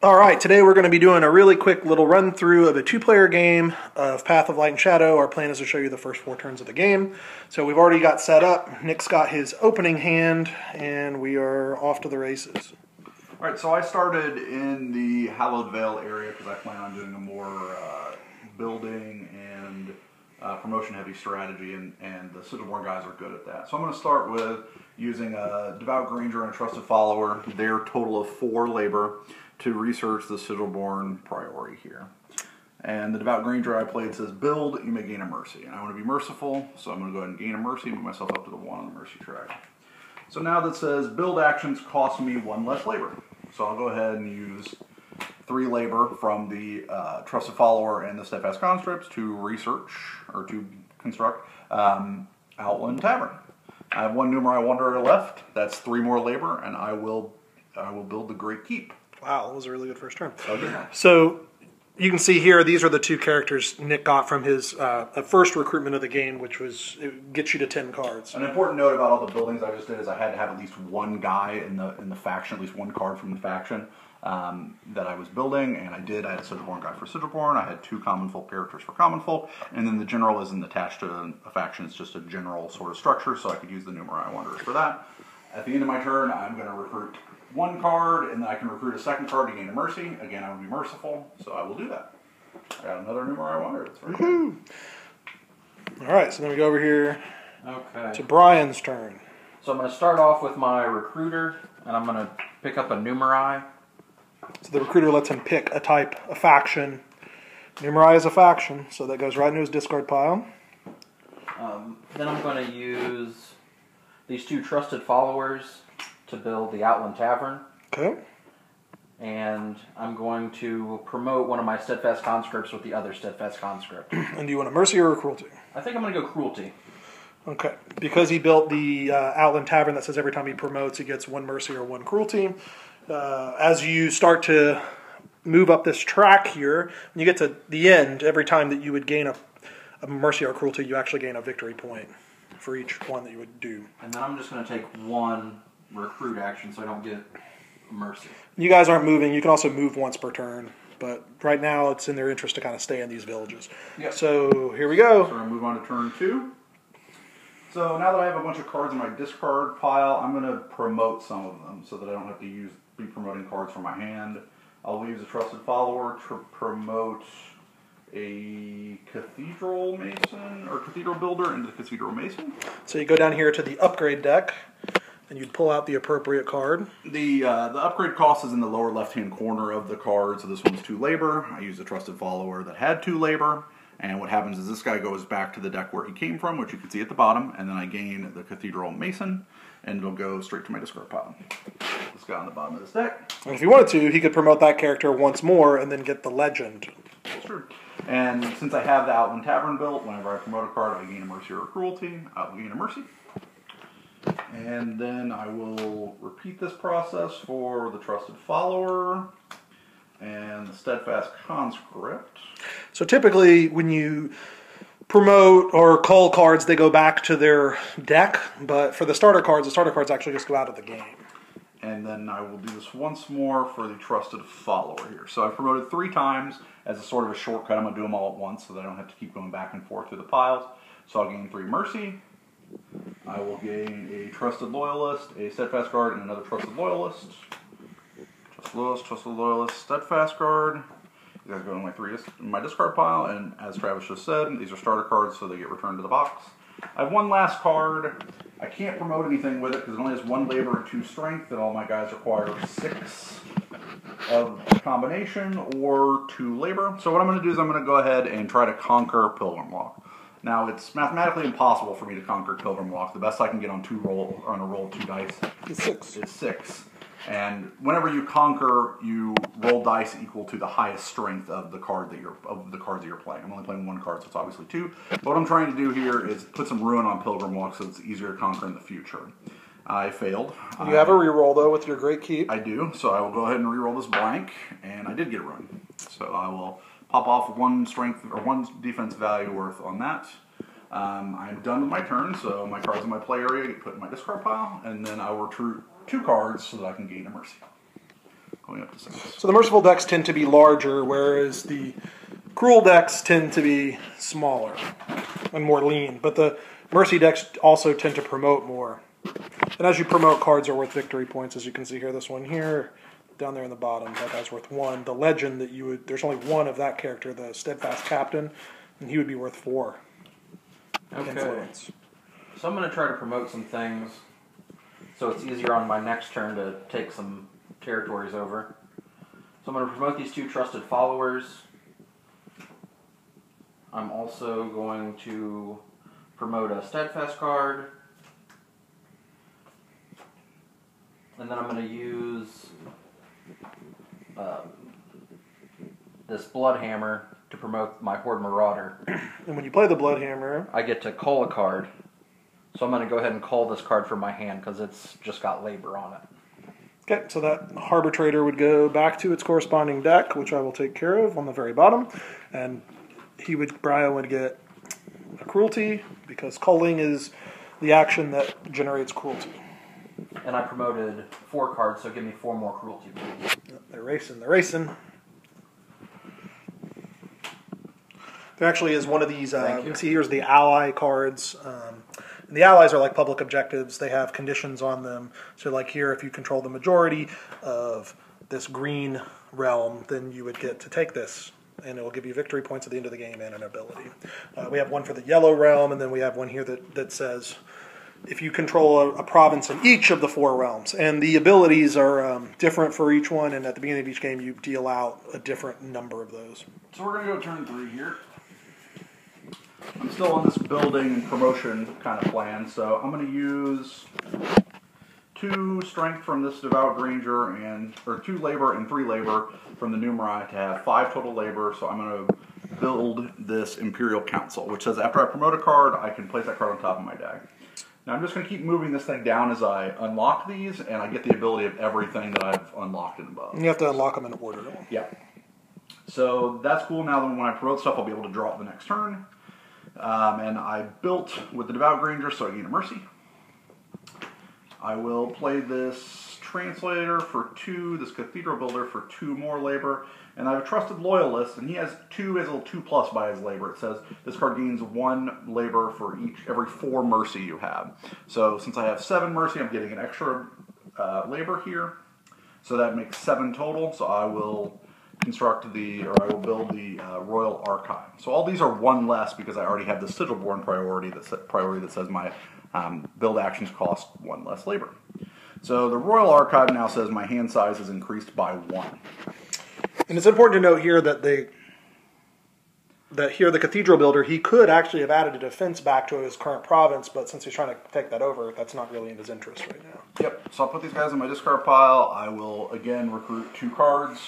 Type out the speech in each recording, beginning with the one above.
All right, today we're going to be doing a really quick little run through of a two-player game of Path of Light and Shadow. Our plan is to show you the first 4 turns of the game. So we've already got set up. Nick's got his opening hand, and we are off to the races. All right, so I started in the Hallowed Vale area because I plan on doing a more building and promotion-heavy strategy, and the Sigilborn guys are good at that. So I'm going to start with using a Devout Granger and a Trusted Follower, their total of 4 labor, to research the Sigilborn priority here. And the Devout Granger I played says, build, you may gain a mercy. And I want to be merciful, so I'm going to go ahead and gain a mercy, move myself up to the 1 on the mercy track. So now that says, build actions cost me 1 less labor. So I'll go ahead and use 3 labor from the Trusted Follower and the Steadfast Conscripts to research, or to construct, Outland Tavern. I have 1 Numerai Wanderer left, that's 3 more labor, and I will build the Great Keep. Wow, that was a really good first turn. Okay. So you can see here, these are the 2 characters Nick got from his first recruitment of the game, which was, it gets you to 10 cards. An important note about all the buildings I just did is I had to have at least 1 guy in the faction, at least 1 card from the faction that I was building, and I did. I had a Sigilborn guy for Sigilborn, I had 2 common folk characters for common folk, and then the general isn't attached to a faction, it's just a general sort of structure, so I could use the Numerai Wanderers for that. At the end of my turn, I'm going to recruit 1 card, and then I can recruit a 2nd card to gain a mercy. Again, I will be merciful, so I will do that. I got another Numerai Wanderer. That's very good. All right, so then we go over here Okay. to Brian's turn. So I'm going to start off with my recruiter, and I'm going to pick up a Numerai. So the recruiter lets him pick a type, a faction. Numerai is a faction, so that goes right into his discard pile. Then I'm going to use these 2 Trusted Followers to build the Outland Tavern. Okay. And I'm going to promote one of my Steadfast Conscripts with the other Steadfast Conscript. And do you want a mercy or a cruelty? I think I'm going to go Cruelty. Okay. Because he built the Outland Tavern that says every time he promotes, he gets 1 mercy or 1 cruelty. As you start to move up this track here, when you get to the end, every time that you would gain a mercy or cruelty, you actually gain a victory point for each one that you would do. And then I'm just going to take 1 recruit action so I don't get mercy. You guys aren't moving. You can also move once per turn. But right now, it's in their interest to kind of stay in these villages. Yep. So here we go. So I move on to turn 2. So now that I have a bunch of cards in my discard pile, I'm going to promote some of them so that I don't have to be promoting cards from my hand. I'll use a Trusted Follower to promote a Cathedral Mason, or Cathedral Builder into the Cathedral Mason. So you go down here to the upgrade deck, and you'd pull out the appropriate card. The upgrade cost is in the lower left-hand corner of the card, so this one's 2 labor. I used a Trusted Follower that had 2 labor, and what happens is this guy goes back to the deck where he came from, which you can see at the bottom, and then I gain the Cathedral Mason, and it'll go straight to my discard pile. This guy on the bottom of this deck. And if he wanted to, he could promote that character once more and then get the legend. That's true. And since I have the Outland Tavern built, whenever I promote a card, I gain a mercy or a cruelty. I will gain a mercy. And then I will repeat this process for the Trusted Follower and the Steadfast Conscript. So typically, when you promote or cull cards, they go back to their deck. But for the starter cards actually just go out of the game. And then I will do this once more for the Trusted Follower here. So I've promoted 3 times as a sort of a shortcut. I'm going to do them all at once so that I don't have to keep going back and forth through the piles. So I'll gain 3 mercy. I will gain a Trusted Loyalist, a Steadfast Guard, and another Trusted Loyalist. Trusted Loyalist, Steadfast Guard. These guys go in my discard pile, and as Travis just said, these are starter cards, so they get returned to the box. I have 1 last card. I can't promote anything with it because it only has 1 labor and 2 strength, and all my guys require 6 of combination or 2 labor. So what I'm going to do is I'm going to go ahead and try to conquer Pilgrim Walk. Now, it's mathematically impossible for me to conquer Pilgrim Walk. The best I can get on a roll of 2 dice is 6. And whenever you conquer, you roll dice equal to the highest strength of the cards that you're playing. I'm only playing 1 card, so it's obviously 2. But what I'm trying to do here is put some ruin on Pilgrim Walk so it's easier to conquer in the future. I failed. You have a reroll though with your Great Keep. I do, so I will go ahead and reroll this blank, and I did get a ruin. So I will pop off 1 strength or 1 defense value worth on that. I'm done with my turn, so my cards in my play area get put in my discard pile, and then I will recruit 2 cards so that I can gain a mercy. going up to 6. So the merciful decks tend to be larger, whereas the cruel decks tend to be smaller and more lean. But the mercy decks also tend to promote more. And as you promote, cards are worth victory points. As you can see here, this one here, down there in the bottom, that guy's worth 1. The legend that you would, there's only 1 of that character, the steadfast captain, and he would be worth 4. Okay. Influence. So I'm going to try to promote some things so it's easier on my next turn to take some territories over. So I'm going to promote these 2 trusted followers. I'm also going to promote a steadfast card. And then I'm going to use this blood hammer to promote my Horde Marauder. And when you play the Bloodhammer, I get to call a card. So I'm going to go ahead and call this card from my hand because it's just got labor on it. okay, so that Harbor Trader would go back to its corresponding deck, which I will take care of on the very bottom. And Brian would get a cruelty, because culling is the action that generates cruelty. And I promoted 4 cards, so give me 4 more cruelty. They're racing, they're racing. There actually is one of these, see here's the ally cards. And the allies are like public objectives. They have conditions on them. So like here, if you control the majority of this green realm, then you would get to take this. And it will give you victory points at the end of the game and an ability. We have one for the yellow realm, and then we have one here that says if you control a province in each of the 4 realms. And the abilities are different for each one, and at the beginning of each game you deal out a different number of those. So we're going to go turn 3 here. I'm still on this building and promotion kind of plan, so I'm going to use 2 strength from this Devout Granger, or 2 labor and 3 labor from the Numerai to have 5 total labor. So I'm going to build this Imperial Council, which says after I promote a card, I can place that card on top of my deck. Now I'm just going to keep moving this thing down as I unlock these, and I get the ability of everything that I've unlocked and above. And you have to unlock them in order. Yeah. So that's cool. Now that when I promote stuff, I'll be able to draw it the next turn. And I built with the Devout Granger, so I gain a Mercy. I will play this Translator for 2, this Cathedral Builder for 2 more labor, and I have a Trusted Loyalist, and he has 2, he has a little 2+ by his labor. It says this card gains 1 labor for every 4 Mercy you have. So since I have 7 Mercy, I'm getting an extra labor here. So that makes 7 total, so I will build the Royal Archive. So all these are 1 less because I already have the Sigilborn priority that says my build actions cost 1 less labor. So the Royal Archive now says my hand size is increased by 1. And it's important to note here that the Cathedral Builder, he could actually have added a defense back to his current province, but since he's trying to take that over, that's not really in his interest right now. Yep, so I'll put these guys in my discard pile. I will again recruit 2 cards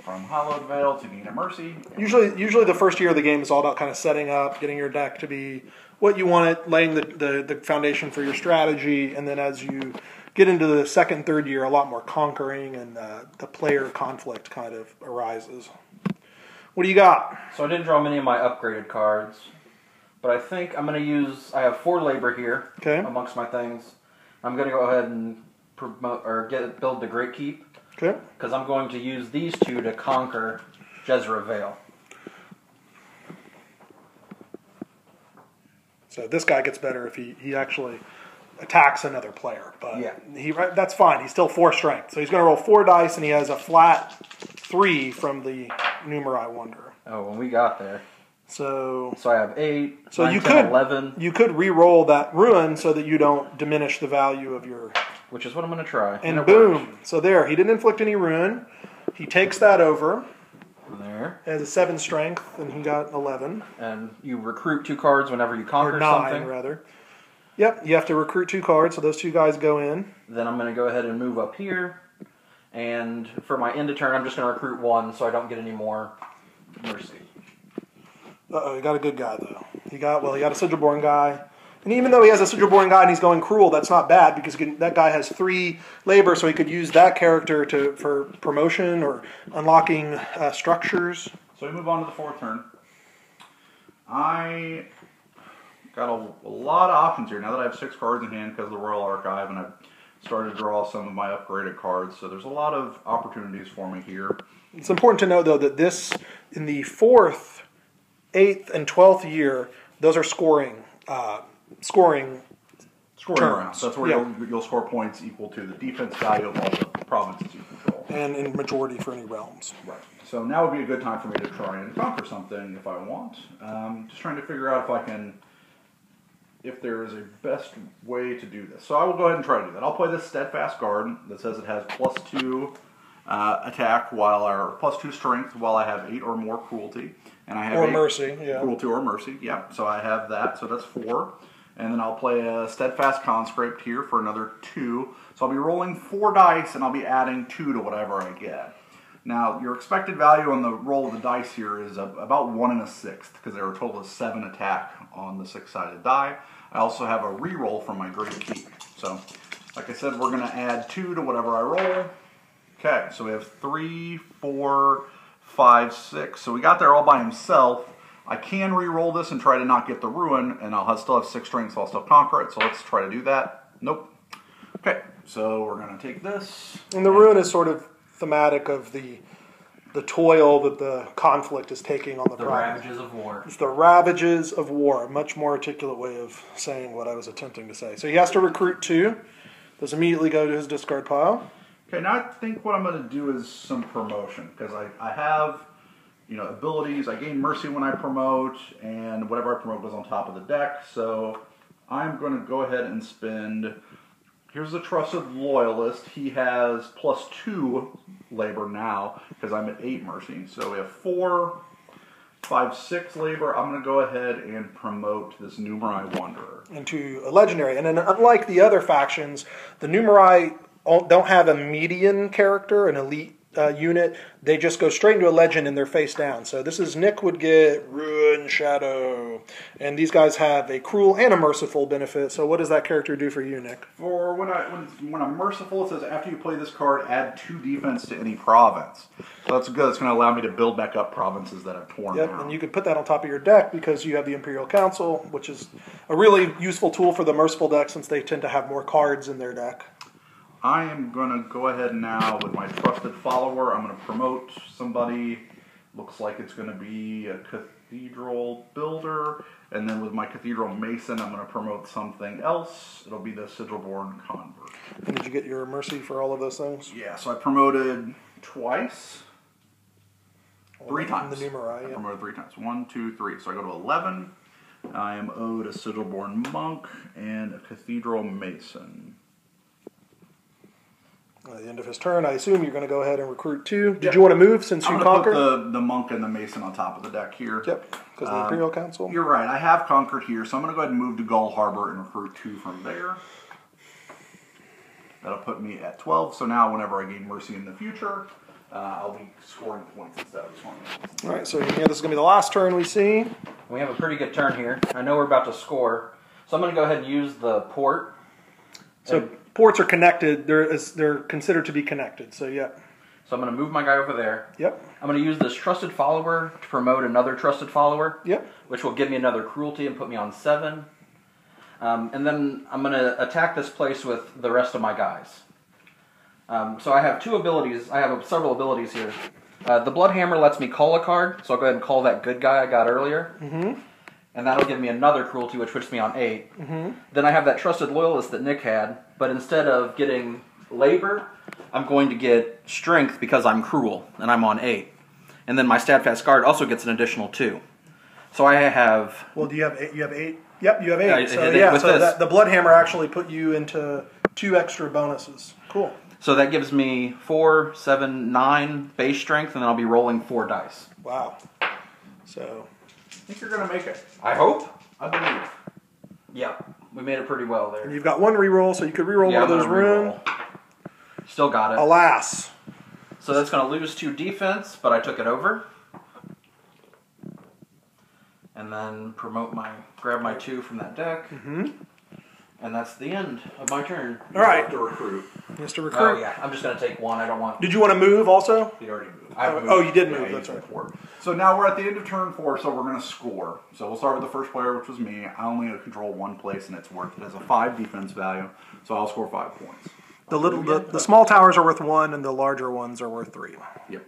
from Hallowed Vale to gain a Mercy. Usually the first year of the game is all about kind of setting up, getting your deck to be what you want it, laying the foundation for your strategy, and then as you get into the 2nd, 3rd year, a lot more conquering and the player conflict kind of arises. What do you got? So I didn't draw many of my upgraded cards, but I think I'm going to use, I have 4 labor here amongst my things. I'm going to go ahead and build the Great Keep. Okay. Because I'm going to use these 2 to conquer Jezra Vale. So this guy gets better if he actually attacks another player. But yeah. That's fine. He's still 4 strength. So he's going to roll 4 dice, and he has a flat 3 from the Numerai Wanderer. Oh, when we got there. So I have 8, so 9, you 10, could 11. You could re-roll that ruin so that you don't diminish the value of your... Which is what I'm going to try. And boom. Works. So there. He didn't inflict any ruin. He takes that over. There. He has a 7 strength, and he got 11. And you recruit 2 cards whenever you conquer or 9, something. Rather. Yep, you have to recruit 2 cards, so those 2 guys go in. Then I'm going to go ahead and move up here. And for my end of turn, I'm just going to recruit 1 so I don't get any more Mercy. Uh-oh, he got a good guy, though. He got a Sigilborn guy. And even though he has a Sigilborn guy and he's going cruel, that's not bad because that guy has 3 labor, so he could use that character for promotion or unlocking structures. So we move on to the 4th turn. I got a lot of options here now that I have 6 cards in hand because of the Royal Archive, and I've started to draw some of my upgraded cards. So there's a lot of opportunities for me here. It's important to know, though, that this, in the 4th, 8th, and 12th year, those are scoring rounds. That's where you'll score points equal to the defense value of all the provinces you control. And in majority for any realms. Right. So now would be a good time for me to try and conquer something if I want. Just trying to figure out if there is a best way to do this. So I will go ahead and try to do that. I'll play this Steadfast Guard that says it has +2 attack or +2 strength while I have 8 or more cruelty. And I have mercy, Cruelty or mercy, yeah. So I have that, so that's 4. And then I'll play a Steadfast Conscript here for another 2. So I'll be rolling 4 dice and I'll be adding 2 to whatever I get. Now, your expected value on the roll of the dice here is about 1 1/6, because there are a total of 7 attack on the 6-sided die. I also have a reroll from my Great Keep. So, like I said, we're going to add 2 to whatever I roll. Okay, so we have 3, 4, 5, 6. So we got there all by himself. I can re-roll this and try to not get the ruin, and I'll still have 6 strength, so I'll still conquer it. So let's try to do that. Nope. Okay, so we're going to take this. And the ruin is sort of thematic of the toil that the conflict is taking on the province. Ravages of war. It's the ravages of war. A much more articulate way of saying what I was attempting to say. So he has to recruit 2. Those immediately go to his discard pile. Okay, now I think what I'm going to do is some promotion, because I have, abilities. I gain mercy when I promote, and whatever I promote goes on top of the deck. So I'm going to go ahead and spend. Here's the Trusted Loyalist. He has +2 labor now, because I'm at 8 mercy. So we have 4, 5, 6 labor. I'm going to go ahead and promote this Numerai Wanderer into a legendary. And then, unlike the other factions, the Numerai don't have a median character, an elite unit. They just go straight into a legend and they're face down. So this is Nick would get Ruin Shadow. And these guys have a cruel and a merciful benefit. So what does that character do for you, Nick? For when I'm merciful, it says after you play this card, add 2 defense to any province. So that's good. It's going to allow me to build back up provinces that I've torn down. And you could put that on top of your deck because you have the Imperial Council, which is a really useful tool for the merciful deck since they tend to have more cards in their deck. I am going to go ahead now with my Trusted Follower. I'm going to promote somebody. Looks like it's going to be a Cathedral Builder. And then with my Cathedral Mason, I'm going to promote something else. It'll be the Sigilborn Convert. And did you get your mercy for all of those things? Yeah, so I promoted twice. 3 times. The Numerai, I promoted 3 times. 1, 2, 3. So I go to 11. I am owed a Sigilborn Monk and a Cathedral Mason. At the end of his turn, I assume you're going to go ahead and recruit 2. Did you want to move since you conquered? I'm going to put the Monk and the Mason on top of the deck here. Yep, because the Imperial Council. You're right, I have conquered here, so I'm going to go ahead and move to Gull Harbor and recruit 2 from there. That'll put me at 12, so now whenever I gain Mercy in the future, I'll be scoring points instead of scoring points. Alright, so this is going to be the last turn we see. We have a pretty good turn here. I know we're about to score, so I'm going to go ahead and use the port. So ports are connected. They're considered to be connected. So yeah. So I'm going to move my guy over there. Yep. I'm going to use this Trusted Follower to promote another Trusted Follower. Yep. Which will give me another Cruelty and put me on 7. And then I'm going to attack this place with the rest of my guys. So I have 2 abilities. I have several abilities here. The Bloodhammer lets me call a card, so I'll go ahead and call that good guy I got earlier. Mm-hmm. And that'll give me another Cruelty, which puts me on 8. Mm-hmm. Then I have that Trusted Loyalist that Nick had, but instead of getting Labor, I'm going to get Strength because I'm cruel, and I'm on 8. And then my Steadfast Guard also gets an additional 2. So I have... Well, do you have 8? You have 8? Yep, you have 8. So the Bloodhammer actually put you into 2 extra bonuses. Cool. So that gives me 4, 7, 9 base strength, and then I'll be rolling 4 dice. Wow. So... I think you're going to make it. I hope. I believe. Yeah, we made it pretty well there. And you've got 1 reroll, so you could reroll one of those runes. Still got it. Alas. So that's going to lose 2 defense, but I took it over. And then grab my 2 from that deck. Mm-hmm. And that's the end of my turn. All right. To recruit. He has to recruit. Oh, yeah. I'm just going to take 1. I don't want... Did you want to move also? He already moved. You did move. That's right. 4. So now we're at the end of turn 4, so we're going to score. So we'll start with the first player, which was me. I only control 1 place, and it's worth it. It has a 5 defense value, so I'll score 5 points. The small towers are worth 1, and the larger ones are worth 3. Yep.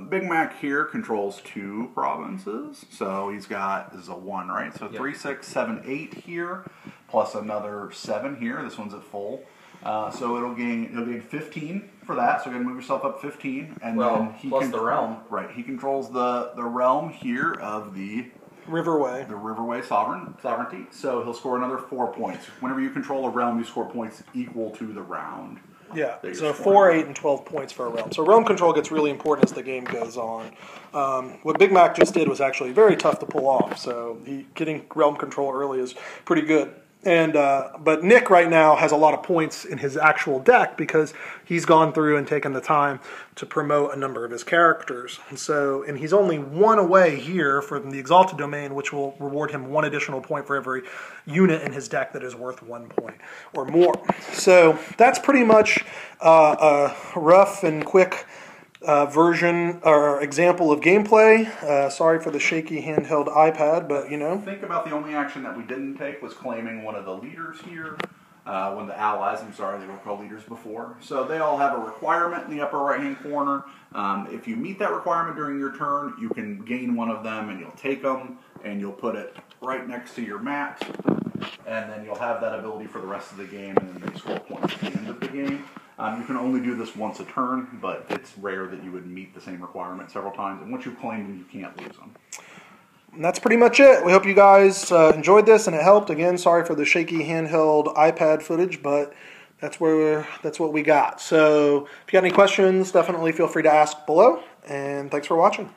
Big Mac here controls 2 provinces, so he's got, this is a 1, right? So 3, 6, 7, 8 here, plus another 7 here. This one's at full. So it'll gain 15 for that. So you're gonna move yourself up 15, and then he plus the realm. Right, he controls the realm here of the Riverway. The Riverway sovereignty. So he'll score another 4 points. Whenever you control a realm, you score points equal to the round. Yeah, so 4, 8, and 12 points for a realm. So realm control gets really important as the game goes on. What Big Mac just did was actually very tough to pull off. So getting realm control early is pretty good. And but Nick right now has a lot of points in his actual deck because he's gone through and taken the time to promote a number of his characters. And he's only 1 away here from the Exalted Domain, which will reward him 1 additional point for every unit in his deck that is worth 1 point or more. So that's pretty much a rough and quick version or example of gameplay. Sorry for the shaky handheld iPad, but you know. Think about the only action that we didn't take was claiming one of the leaders here. When the allies, I'm sorry, they were called leaders before. So they all have a requirement in the upper right-hand corner. If you meet that requirement during your turn, you can gain one of them and you'll take them and you'll put it right next to your mat. And then you'll have that ability for the rest of the game, and then they score points at the end of the game. You can only do this once a turn, but it's rare that you would meet the same requirement several times. And once you claim them, you can't lose them. And that's pretty much it. We hope you guys enjoyed this and it helped. Again, sorry for the shaky handheld iPad footage, but that's what we got. So if you got any questions, definitely feel free to ask below. And thanks for watching.